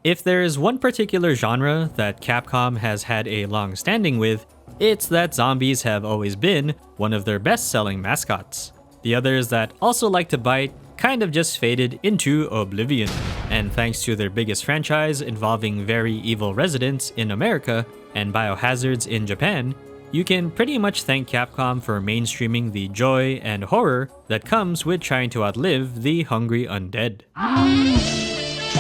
If there's one particular genre that Capcom has had a long standing with, it's that zombies have always been one of their best-selling mascots. The others that also like to bite kind of just faded into oblivion, and thanks to their biggest franchise involving very evil residents in America and biohazards in Japan, you can pretty much thank Capcom for mainstreaming the joy and horror that comes with trying to outlive the hungry undead.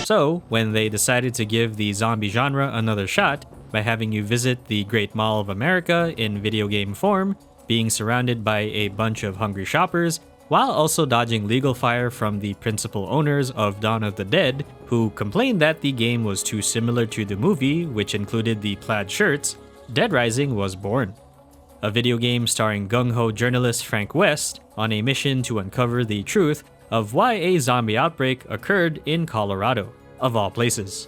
So, when they decided to give the zombie genre another shot by having you visit the Great Mall of America in video game form, being surrounded by a bunch of hungry shoppers, while also dodging legal fire from the principal owners of Dawn of the Dead, who complained that the game was too similar to the movie, which included the plaid shirts, Dead Rising was born. A video game starring gung-ho journalist Frank West on a mission to uncover the truth of why a zombie outbreak occurred in Colorado, of all places.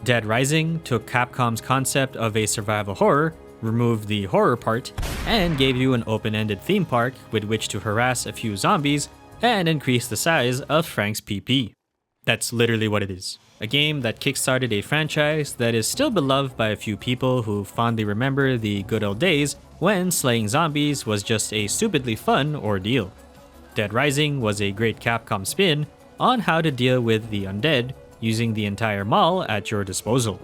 Dead Rising took Capcom's concept of a survival horror, removed the horror part, and gave you an open-ended theme park with which to harass a few zombies and increase the size of Frank's PP. That's literally what it is. A game that kickstarted a franchise that is still beloved by a few people who fondly remember the good old days when slaying zombies was just a stupidly fun ordeal. Dead Rising was a great Capcom spin on how to deal with the undead using the entire mall at your disposal.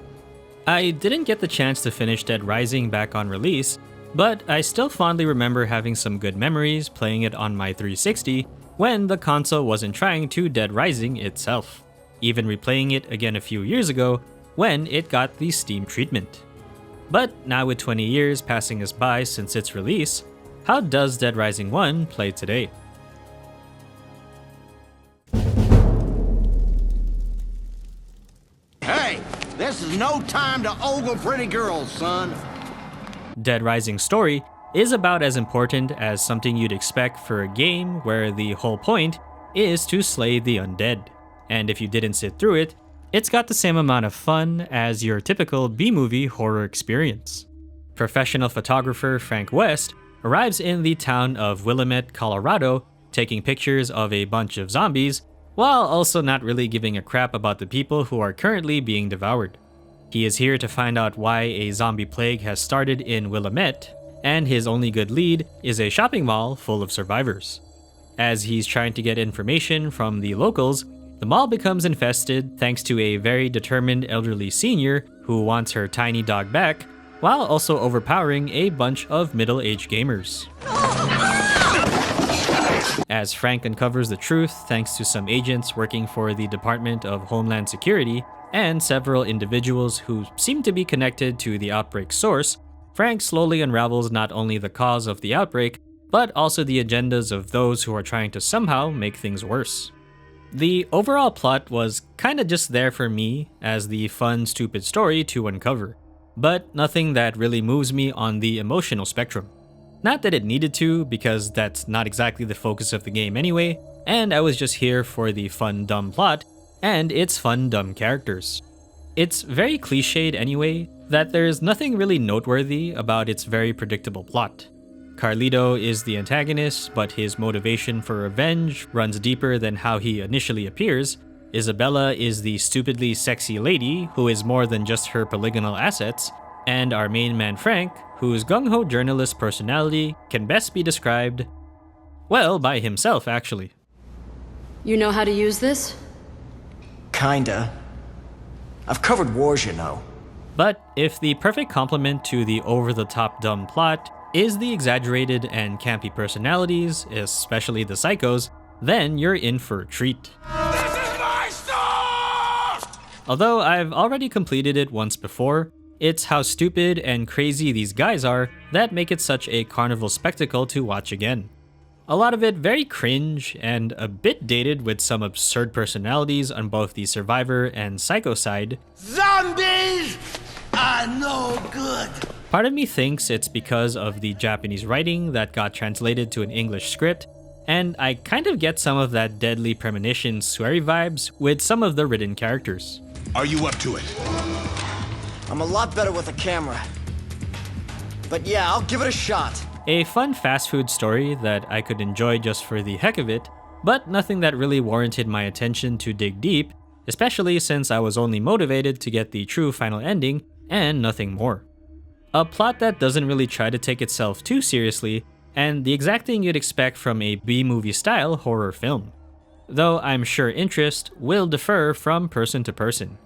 I didn't get the chance to finish Dead Rising back on release, but I still fondly remember having some good memories playing it on my 360 when the console wasn't trying to Dead Rising itself, even replaying it again a few years ago when it got the Steam treatment. But now with 20 years passing us by since its release, how does Dead Rising 1 play today? Hey, this is no time to ogle pretty girls, son. Dead Rising's story is about as important as something you'd expect for a game where the whole point is to slay the undead. And if you didn't sit through it, it's got the same amount of fun as your typical B-movie horror experience. Professional photographer Frank West arrives in the town of Willamette, Colorado, taking pictures of a bunch of zombies, while also not really giving a crap about the people who are currently being devoured. He is here to find out why a zombie plague has started in Willamette, and his only good lead is a shopping mall full of survivors. As he's trying to get information from the locals, the mall becomes infested thanks to a very determined elderly senior who wants her tiny dog back, while also overpowering a bunch of middle-aged gamers. As Frank uncovers the truth thanks to some agents working for the Department of Homeland Security and several individuals who seem to be connected to the outbreak source, Frank slowly unravels not only the cause of the outbreak, but also the agendas of those who are trying to somehow make things worse. The overall plot was kinda just there for me as the fun, stupid story to uncover, but nothing that really moves me on the emotional spectrum. Not that it needed to, because that's not exactly the focus of the game anyway, and I was just here for the fun, dumb plot and its fun, dumb characters. It's very cliched anyway, that there's nothing really noteworthy about its very predictable plot. Carlito is the antagonist, but his motivation for revenge runs deeper than how he initially appears. Isabella is the stupidly sexy lady who is more than just her polygonal assets, and our main man Frank, whose gung-ho journalist personality can best be described, well, by himself actually. You know how to use this? Kinda. I've covered wars, you know. But if the perfect complement to the over-the-top dumb plot is the exaggerated and campy personalities, especially the psychos, then you're in for a treat. This is my store! Although I've already completed it once before, it's how stupid and crazy these guys are that make it such a carnival spectacle to watch again. A lot of it very cringe and a bit dated with some absurd personalities on both the survivor and psycho side. Zombies are no good. Part of me thinks it's because of the Japanese writing that got translated to an English script, and I kind of get some of that Deadly Premonition sweary vibes with some of the written characters. Are you up to it? I'm a lot better with a camera. But yeah, I'll give it a shot. A fun fast food story that I could enjoy just for the heck of it, but nothing that really warranted my attention to dig deep, especially since I was only motivated to get the true final ending and nothing more. A plot that doesn't really try to take itself too seriously, and the exact thing you'd expect from a B-movie style horror film. Though I'm sure interest will differ from person to person.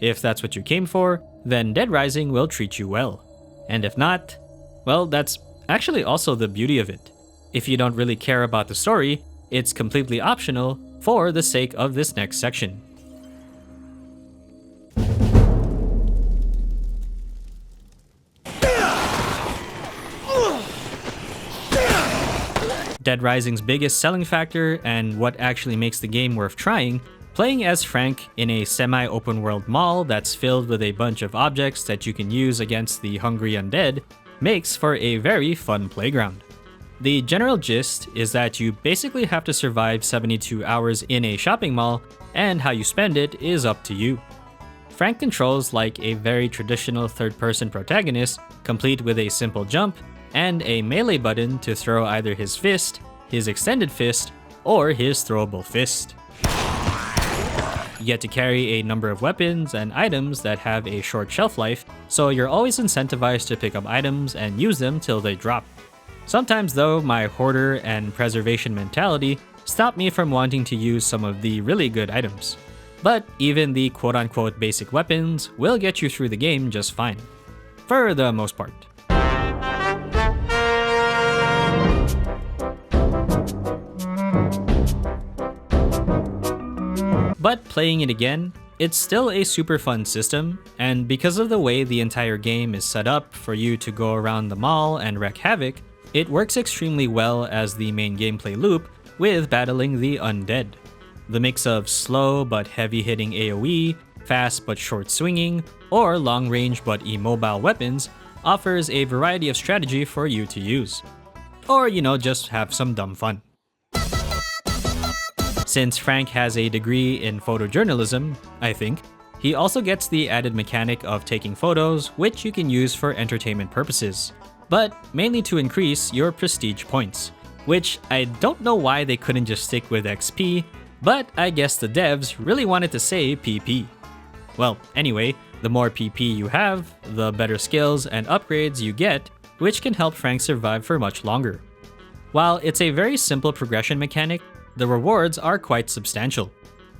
If that's what you came for, then Dead Rising will treat you well. And if not, well, that's actually also the beauty of it. If you don't really care about the story, it's completely optional for the sake of this next section. Dead Rising's biggest selling factor, and what actually makes the game worth trying, playing as Frank in a semi-open world mall that's filled with a bunch of objects that you can use against the hungry undead, makes for a very fun playground. The general gist is that you basically have to survive 72 hours in a shopping mall, and how you spend it is up to you. Frank controls like a very traditional third-person protagonist, complete with a simple jump, and a melee button to throw either his fist, his extended fist, or his throwable fist. You get to carry a number of weapons and items that have a short shelf life, so you're always incentivized to pick up items and use them till they drop. Sometimes though, my hoarder and preservation mentality stop me from wanting to use some of the really good items. But even the quote-unquote basic weapons will get you through the game just fine. For the most part. But playing it again, it's still a super fun system, and because of the way the entire game is set up for you to go around the mall and wreak havoc, it works extremely well as the main gameplay loop with battling the undead. The mix of slow but heavy-hitting AoE, fast but short swinging, or long-range but immobile weapons offers a variety of strategy for you to use. Or, just have some dumb fun. Since Frank has a degree in photojournalism, I think, he also gets the added mechanic of taking photos, which you can use for entertainment purposes, but mainly to increase your prestige points, which I don't know why they couldn't just stick with XP, but I guess the devs really wanted to say PP. Well, anyway, the more PP you have, the better skills and upgrades you get, which can help Frank survive for much longer. While it's a very simple progression mechanic, the rewards are quite substantial.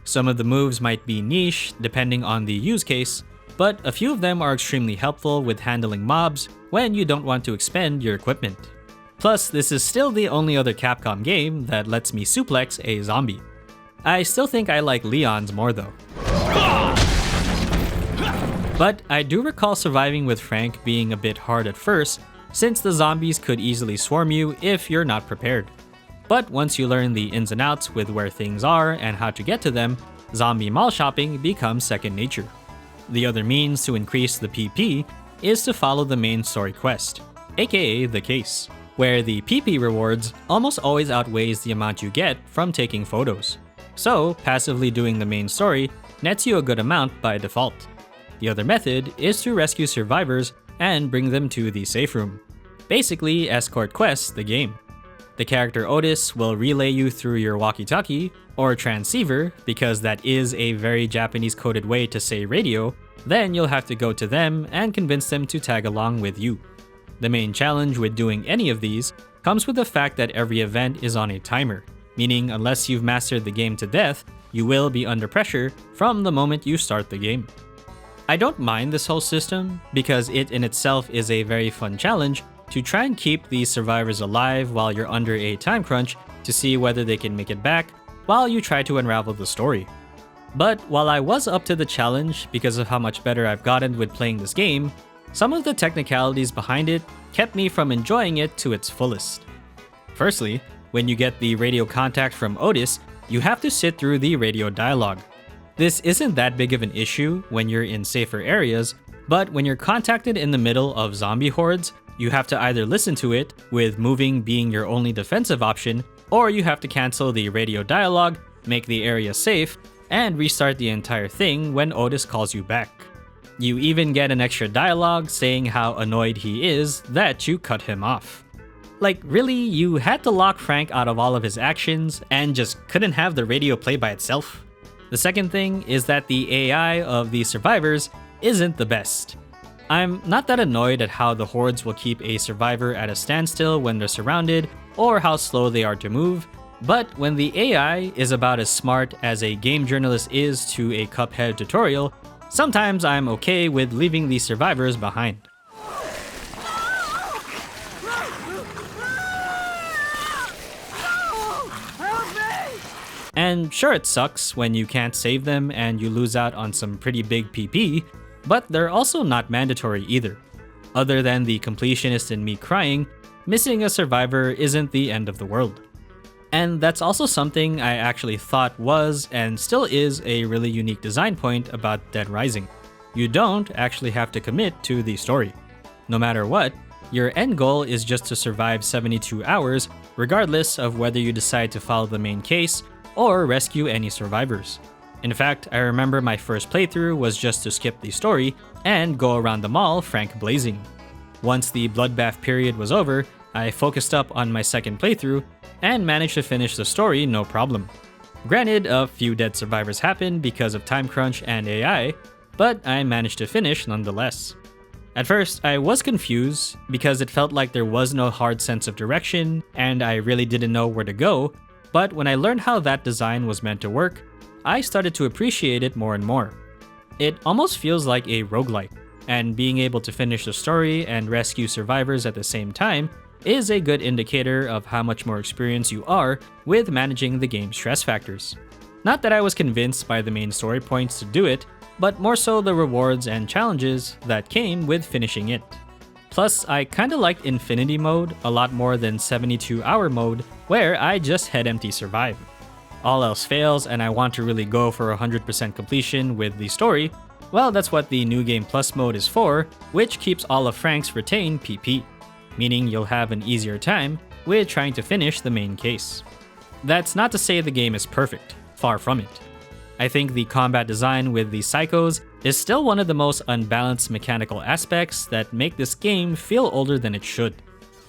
Some of the moves might be niche depending on the use case, but a few of them are extremely helpful with handling mobs when you don't want to expend your equipment. Plus, this is still the only other Capcom game that lets me suplex a zombie. I still think I like Leon's more though. But I do recall surviving with Frank being a bit hard at first, since the zombies could easily swarm you if you're not prepared. But once you learn the ins and outs with where things are and how to get to them, zombie mall shopping becomes second nature. The other means to increase the PP is to follow the main story quest, aka the case, where the PP rewards almost always outweighs the amount you get from taking photos. So passively doing the main story nets you a good amount by default. The other method is to rescue survivors and bring them to the safe room. Basically, escort quests the game. The character Otis will relay you through your walkie-talkie, or transceiver, because that is a very Japanese-coded way to say radio, then you'll have to go to them and convince them to tag along with you. The main challenge with doing any of these comes with the fact that every event is on a timer, meaning unless you've mastered the game to death, you will be under pressure from the moment you start the game. I don't mind this whole system, because it in itself is a very fun challenge to try and keep these survivors alive while you're under a time crunch to see whether they can make it back while you try to unravel the story. But while I was up to the challenge because of how much better I've gotten with playing this game, some of the technicalities behind it kept me from enjoying it to its fullest. Firstly, when you get the radio contact from Otis, you have to sit through the radio dialogue. This isn't that big of an issue when you're in safer areas, but when you're contacted in the middle of zombie hordes, you have to either listen to it, with moving being your only defensive option, or you have to cancel the radio dialogue, make the area safe, and restart the entire thing when Otis calls you back. You even get an extra dialogue saying how annoyed he is that you cut him off. Like, really, you had to lock Frank out of all of his actions and just couldn't have the radio play by itself? The second thing is that the AI of the survivors isn't the best. I'm not that annoyed at how the hordes will keep a survivor at a standstill when they're surrounded, or how slow they are to move, but when the AI is about as smart as a game journalist is to a Cuphead tutorial, sometimes I'm okay with leaving the survivors behind. And sure, it sucks when you can't save them and you lose out on some pretty big PP, but they're also not mandatory either. Other than the completionist in me crying, missing a survivor isn't the end of the world. And that's also something I actually thought was and still is a really unique design point about Dead Rising. You don't actually have to commit to the story. No matter what, your end goal is just to survive 72 hours, regardless of whether you decide to follow the main case or rescue any survivors. In fact, I remember my first playthrough was just to skip the story and go around the mall frank blazing. Once the bloodbath period was over, I focused up on my second playthrough and managed to finish the story no problem. Granted, a few dead survivors happened because of time crunch and AI, but I managed to finish nonetheless. At first, I was confused because it felt like there was no hard sense of direction and I really didn't know where to go, but when I learned how that design was meant to work, I started to appreciate it more and more. It almost feels like a roguelike, and being able to finish the story and rescue survivors at the same time is a good indicator of how much more experienced you are with managing the game's stress factors. Not that I was convinced by the main story points to do it, but more so the rewards and challenges that came with finishing it. Plus, I kinda liked Infinity mode a lot more than 72-hour mode, where I just head empty survive. All else fails and I want to really go for 100% completion with the story, well, that's what the New Game Plus mode is for, which keeps all of Frank's retained PP, meaning you'll have an easier time with trying to finish the main case. That's not to say the game is perfect, far from it. I think the combat design with the psychos is still one of the most unbalanced mechanical aspects that make this game feel older than it should.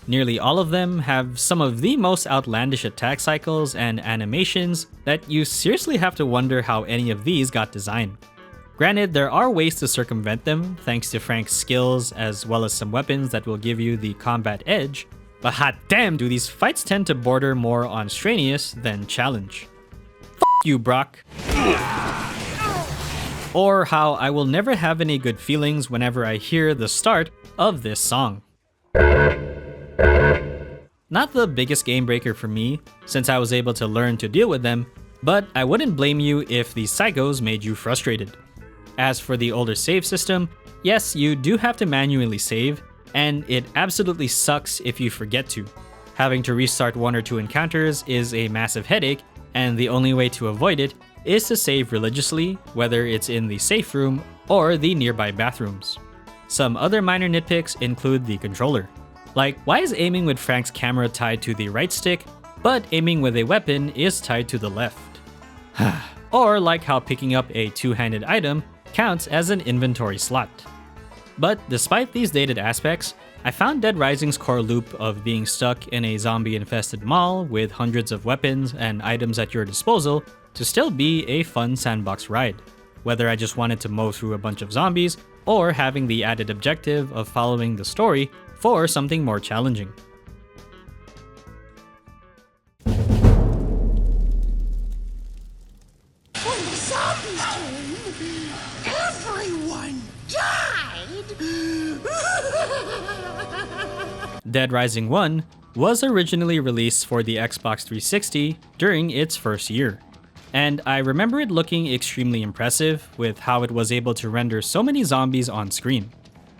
Nearly all of them have some of the most outlandish attack cycles and animations that you seriously have to wonder how any of these got designed. Granted, there are ways to circumvent them thanks to Frank's skills as well as some weapons that will give you the combat edge, but hot damn do these fights tend to border more on strenuous than challenge. F you, Brock. Or how I will never have any good feelings whenever I hear the start of this song. Not the biggest game breaker for me, since I was able to learn to deal with them, but I wouldn't blame you if these psychos made you frustrated. As for the older save system, yes, you do have to manually save, and it absolutely sucks if you forget to. Having to restart one or two encounters is a massive headache, and the only way to avoid it is to save religiously, whether it's in the safe room or the nearby bathrooms. Some other minor nitpicks include the controller. Like, why is aiming with Frank's camera tied to the right stick, but aiming with a weapon is tied to the left? Or like how picking up a two-handed item counts as an inventory slot. But despite these dated aspects, I found Dead Rising's core loop of being stuck in a zombie-infested mall with hundreds of weapons and items at your disposal to still be a fun sandbox ride, whether I just wanted to mow through a bunch of zombies or having the added objective of following the story for something more challenging. When the zombies came, everyone died! Dead Rising 1 was originally released for the Xbox 360 during its first year, and I remember it looking extremely impressive with how it was able to render so many zombies on screen.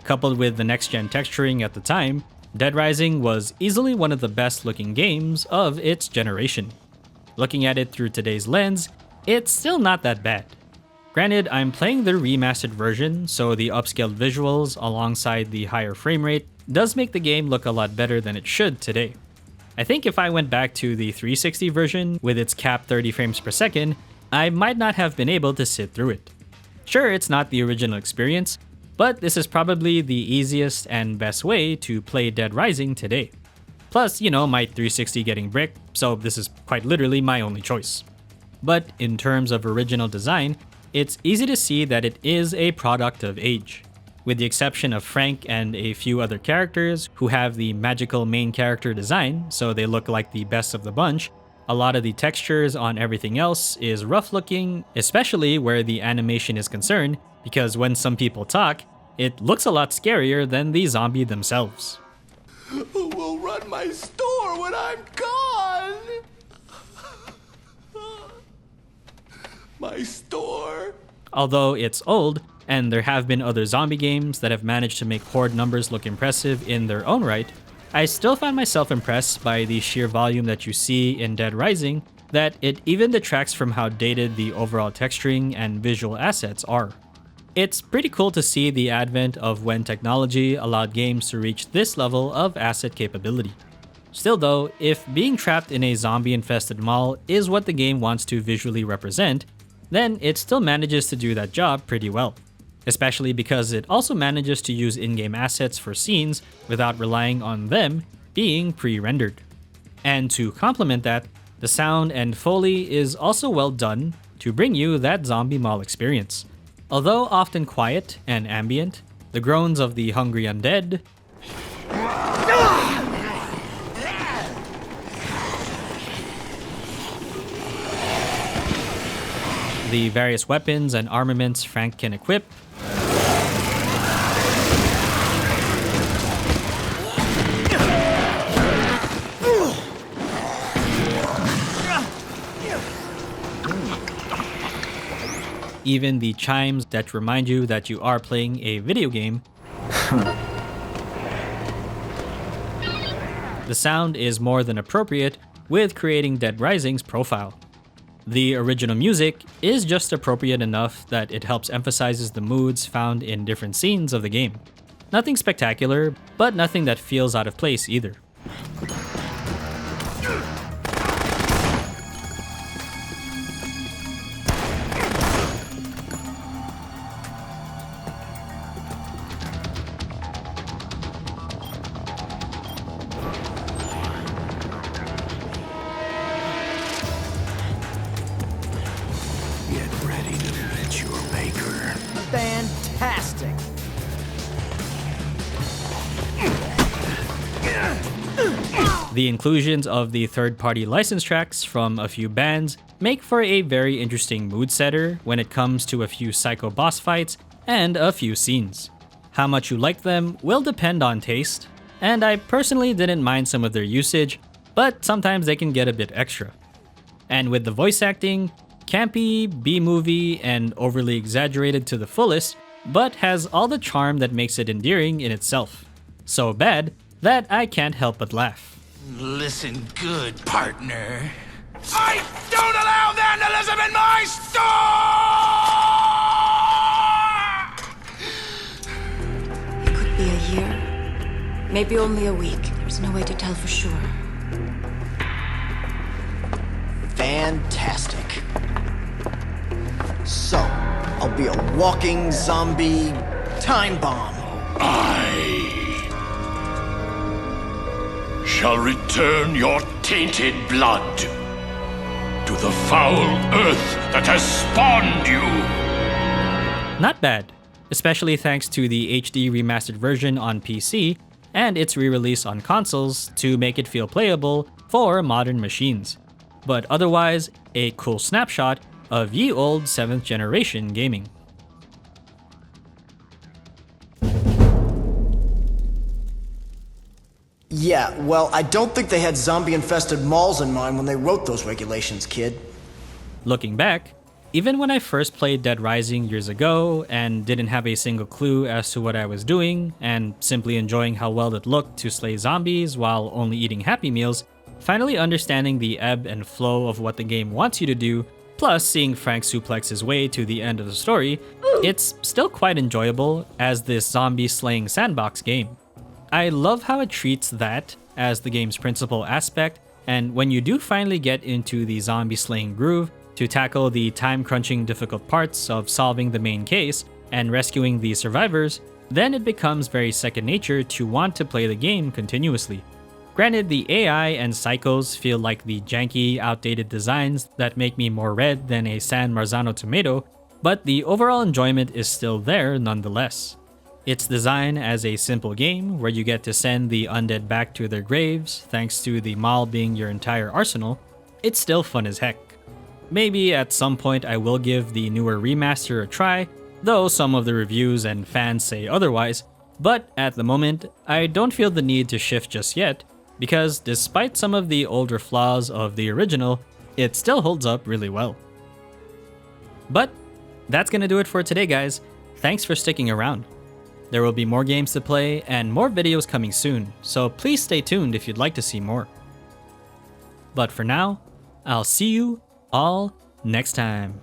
Coupled with the next-gen texturing at the time, Dead Rising was easily one of the best looking games of its generation. Looking at it through today's lens, it's still not that bad. Granted, I'm playing the remastered version, so the upscaled visuals alongside the higher frame rate does make the game look a lot better than it should today. I think if I went back to the 360 version with its capped 30 frames per second, I might not have been able to sit through it. Sure, it's not the original experience, but this is probably the easiest and best way to play Dead Rising today. Plus, my 360 getting bricked, so this is quite literally my only choice. but in terms of original design, it's easy to see that it is a product of age. With the exception of Frank and a few other characters who have the magical main character design, so they look like the best of the bunch, a lot of the textures on everything else is rough looking, especially where the animation is concerned, because when some people talk, it looks a lot scarier than the zombie themselves. Who will run my store when I'm gone? My store? Although it's old, and there have been other zombie games that have managed to make horde numbers look impressive in their own right, I still find myself impressed by the sheer volume that you see in Dead Rising, that it even detracts from how dated the overall texturing and visual assets are. It's pretty cool to see the advent of when technology allowed games to reach this level of asset capability. Still though, if being trapped in a zombie-infested mall is what the game wants to visually represent, then it still manages to do that job pretty well. Especially because it also manages to use in-game assets for scenes without relying on them being pre-rendered. And to complement that, the sound and Foley is also well done to bring you that zombie mall experience. Although often quiet and ambient, the groans of the hungry undead, the various weapons and armaments Frank can equip, even the chimes that remind you that you are playing a video game. The sound is more than appropriate with creating Dead Rising's profile. The original music is just appropriate enough that it helps emphasizes the moods found in different scenes of the game. Nothing spectacular, but nothing that feels out of place either. Get ready to meet your maker. Fantastic. The inclusions of the third-party license tracks from a few bands make for a very interesting mood setter when it comes to a few psycho boss fights and a few scenes. How much you like them will depend on taste, and I personally didn't mind some of their usage, but sometimes they can get a bit extra. And with the voice acting, campy, B-movie, and overly exaggerated to the fullest, but has all the charm that makes it endearing in itself. So bad that I can't help but laugh. Listen good, partner. I don't allow vandalism in my store! It could be a year, maybe only a week. There's no way to tell for sure. Fantastic. So, I'll be a walking zombie time bomb. I shall return your tainted blood to the foul earth that has spawned you. Not bad, especially thanks to the HD remastered version on PC and its re-release on consoles to make it feel playable for modern machines. But otherwise, a cool snapshot of ye old 7th generation gaming. Yeah, well, I don't think they had zombie-infested malls in mind when they wrote those regulations, kid. Looking back, even when I first played Dead Rising years ago and didn't have a single clue as to what I was doing and simply enjoying how well it looked to slay zombies while only eating Happy Meals, finally understanding the ebb and flow of what the game wants you to do, plus seeing Frank suplex his way to the end of the story, it's still quite enjoyable as this zombie slaying sandbox game. I love how it treats that as the game's principal aspect, and when you do finally get into the zombie slaying groove to tackle the time-crunching difficult parts of solving the main case and rescuing the survivors, then it becomes very second nature to want to play the game continuously. Granted, the AI and psychos feel like the janky, outdated designs that make me more red than a San Marzano tomato, but the overall enjoyment is still there nonetheless. It's designed as a simple game where you get to send the undead back to their graves thanks to the mall being your entire arsenal. It's still fun as heck. Maybe at some point I will give the newer remaster a try, though some of the reviews and fans say otherwise, but at the moment, I don't feel the need to shift just yet, because despite some of the older flaws of the original, it still holds up really well. But that's gonna do it for today, guys. Thanks for sticking around. There will be more games to play and more videos coming soon, so please stay tuned if you'd like to see more. But for now, I'll see you all next time.